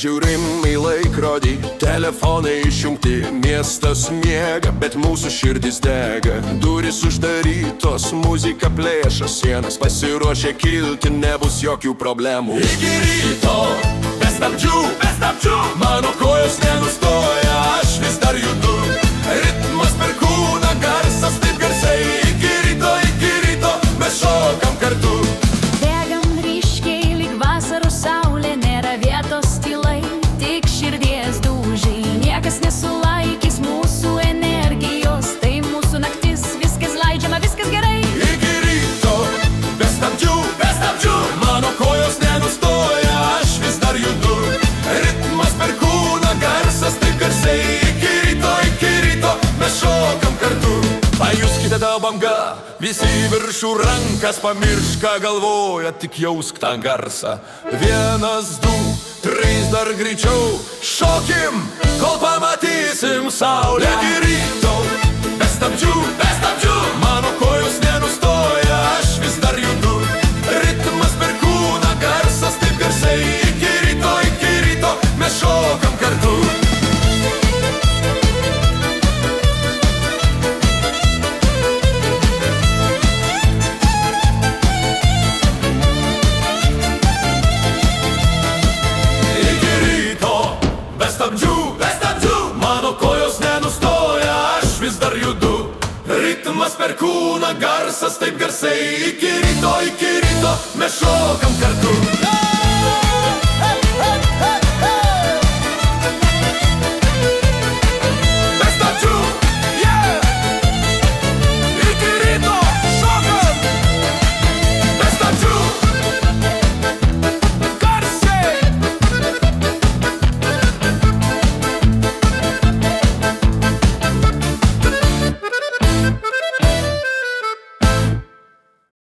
Žiūrim į laikrodį, telefonai išjungti, miestas miega, bet mūsų širdis dega. Durys uždarytos, muzika plėša sienas, pasiruošę kilti, nebus jokių problemų. Iki ryto, be stabdžių, mano kojos nenustoja, aš vis dar judu. Ritmas per kūną, garsas taip garsiai, iki ryto, mes šokam kartu. Bėgam ryškiai, lyg vasaros saulė, nėra vietos tylai, tik širdies dūžiai. Niekas nesulaikys mūsų energijos, tai mūsų naktis, viskas leidžiama, viskas gerai. Iki ryto, be stabdžių, mano kojos nenustoja, aš vis dar judu. Ritmas per kūną, garsas taip garsiai, iki ryto, mes šokam kartu. Pajuskite tą bangą, visi viršų rankas, pamiršk, ką galvoja, tik jausk tą garsą. 1, 2, 3, dar greičiau, šokim, kol pamatysim saulę. Iki ryto, be stabdžių, mano kojos nenustoja, aš vis dar judu. Ritmas per kūną, garsas taip garsiai, iki ryto, mes šokam kartu. Be stabdžių, mano kojos nenustoja, aš vis dar judu. Ritmas per kūną, garsas taip garsiai, iki ryto, mes šokam kartu.